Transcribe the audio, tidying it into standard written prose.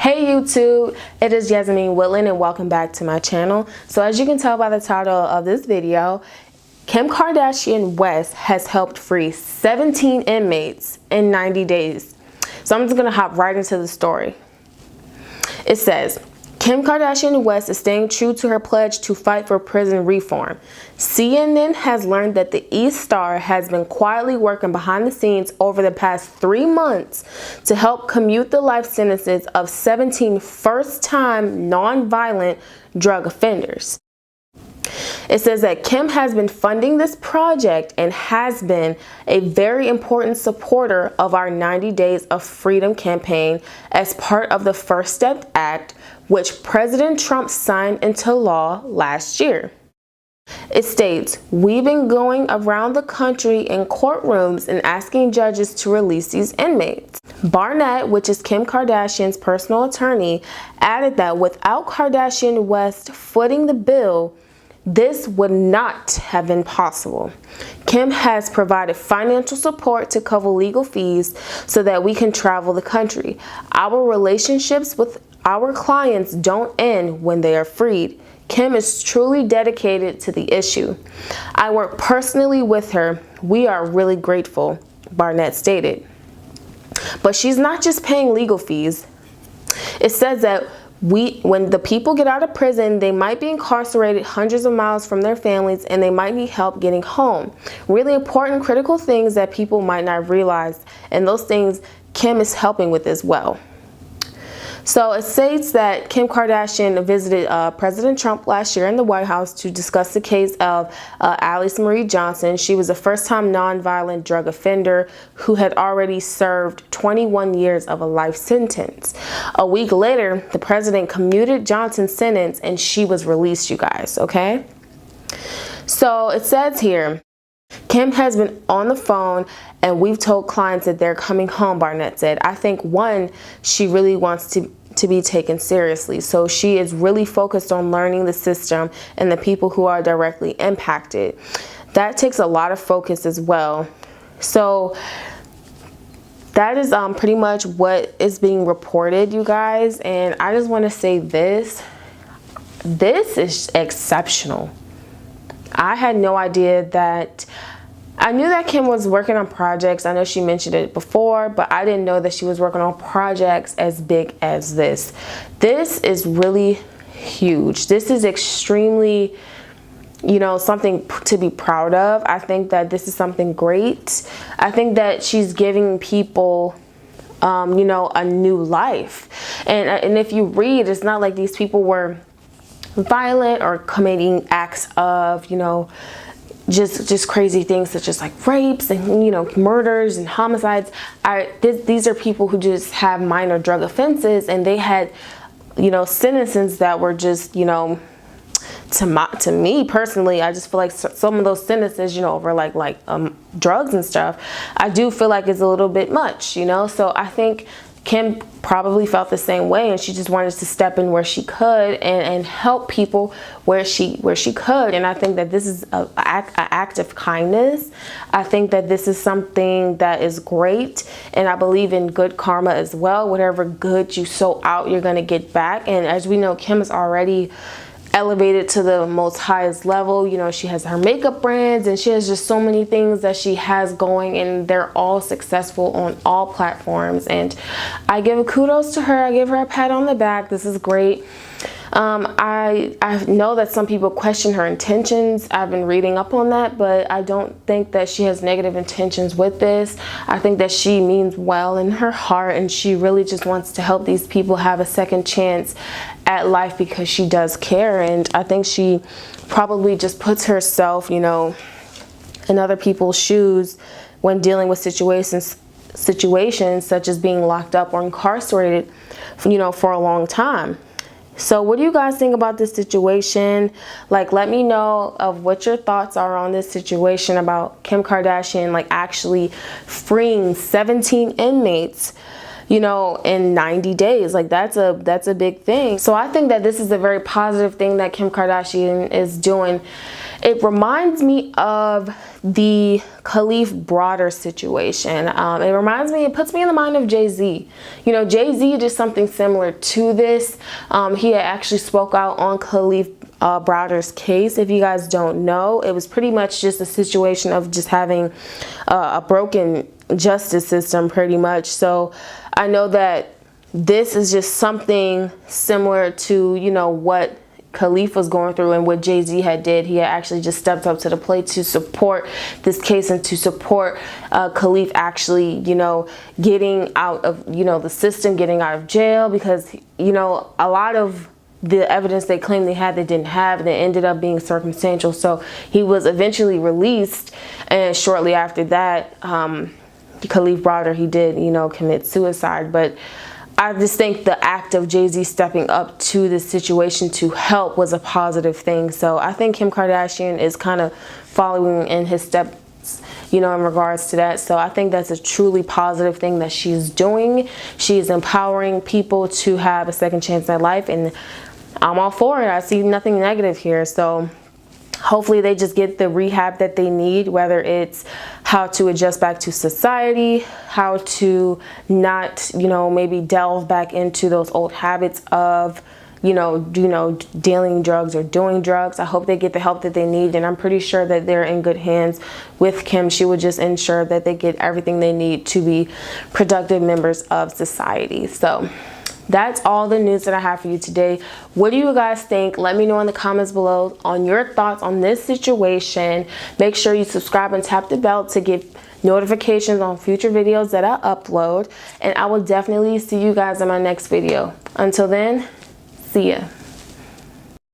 Hey YouTube, it is Yasmin Woodland and welcome back to my channel. So as you can tell by the title of this video, Kim Kardashian West has helped free 17 inmates in 90 days. So I'm just gonna hop right into the story. It says, Kim Kardashian West is staying true to her pledge to fight for prison reform. CNN has learned that the East Star has been quietly working behind the scenes over the past 3 months to help commute the life sentences of 17 first-time non-violent drug offenders. It says that Kim has been funding this project and has been a very important supporter of our 90 Days of Freedom campaign as part of the First Step Act, which President Trump signed into law last year. It states, "We've been going around the country in courtrooms and asking judges to release these inmates." Barnett, which is Kim Kardashian's personal attorney, added that without Kardashian West footing the bill, this would not have been possible. Kim has provided financial support to cover legal fees so that we can travel the country. Our relationships with our clients don't end when they are freed. Kim is truly dedicated to the issue. I work personally with her. We are really grateful, Barnett stated. But she's not just paying legal fees. It says that when the people get out of prison, they might be incarcerated hundreds of miles from their families and they might need help getting home. Really important, critical things that people might not realize, and those things Kim is helping with as well. So it states that Kim Kardashian visited President Trump last year in the White House to discuss the case of Alice Marie Johnson. She was a first-time nonviolent drug offender who had already served 21 years of a life sentence. A week later, the president commuted Johnson's sentence and she was released, you guys, okay? So it says here, Kim has been on the phone and we've told clients that they're coming home, Barnett said. I think one, she really wants to be taken seriously. So she is really focused on learning the system and the people who are directly impacted. That takes a lot of focus as well. So that is pretty much what is being reported, you guys. And I just want to say this is exceptional. I had no idea that. I knew that Kim was working on projects. I know she mentioned it before, but I didn't know that she was working on projects as big as this. This is really huge. This is extremely, something to be proud of. I think that this is something great. I think that she's giving people a new life. And if you read, it's not like these people were violent or committing acts of, just crazy things such as like rapes and murders and homicides. These are people who just have minor drug offenses, and they had sentences that were just to me personally, I just feel like some of those sentences over like drugs and stuff, I do feel like it's a little bit much, so I think Kim probably felt the same way, and she just wanted to step in where she could and help people where she could. And I think that this is an act of kindness. I think that this is something that is great, and I believe in good karma as well. Whatever good you sow out, you're going to get back. And as we know, Kim is already elevated to the most highest level. She has her makeup brands and she has just so many things that she has going, and they're all successful on all platforms, and I give kudos to her. I give her a pat on the back. This is great. I know that some people question her intentions. I've been reading up on that, but I don't think that she has negative intentions with this. I think that she means well in her heart, and she really just wants to help these people have a second chance at life because she does care. And I think she probably just puts herself, in other people's shoes when dealing with situations such as being locked up or incarcerated, for a long time. So what do you guys think about this situation? Like, let me know of what your thoughts are on this situation about Kim Kardashian actually freeing 17 inmates in 90 days. Like, that's a big thing. So I think that this is a very positive thing that Kim Kardashian is doing. It reminds me of the Khalif Broader situation. It puts me in the mind of Jay-Z. You know, Jay-Z did something similar to this. He had actually spoke out on Khalif Broader's case. If you guys don't know, it was pretty much just a situation of just having a broken justice system pretty much. So I know that this is just something similar to, you know, what Khalif was going through and what Jay-Z had did. He had actually just stepped up to the plate to support this case and to support Khalif actually, you know, getting out of, you know, the system, getting out of jail, because, you know, a lot of the evidence they claimed they had, they didn't have, and it ended up being circumstantial. So he was eventually released, and shortly after that, Khalif Broader, he did, you know, commit suicide. But I just think the act of Jay-Z stepping up to this situation to help was a positive thing. So I think Kim Kardashian is kind of following in his steps, you know, in regards to that. So I think that's a truly positive thing that she's doing. She's empowering people to have a second chance in life, and I'm all for it. I see nothing negative here. So hopefully they just get the rehab that they need, whether it's how to adjust back to society, how to not, you know, maybe delve back into those old habits of, you know, dealing drugs or doing drugs. I hope they get the help that they need, and I'm pretty sure that they're in good hands with Kim. She would just ensure that they get everything they need to be productive members of society. So that's all the news that I have for you today. What do you guys think? Let me know in the comments below on your thoughts on this situation. Make sure you subscribe and tap the bell to get notifications on future videos that I upload. And I will definitely see you guys in my next video. Until then, see ya.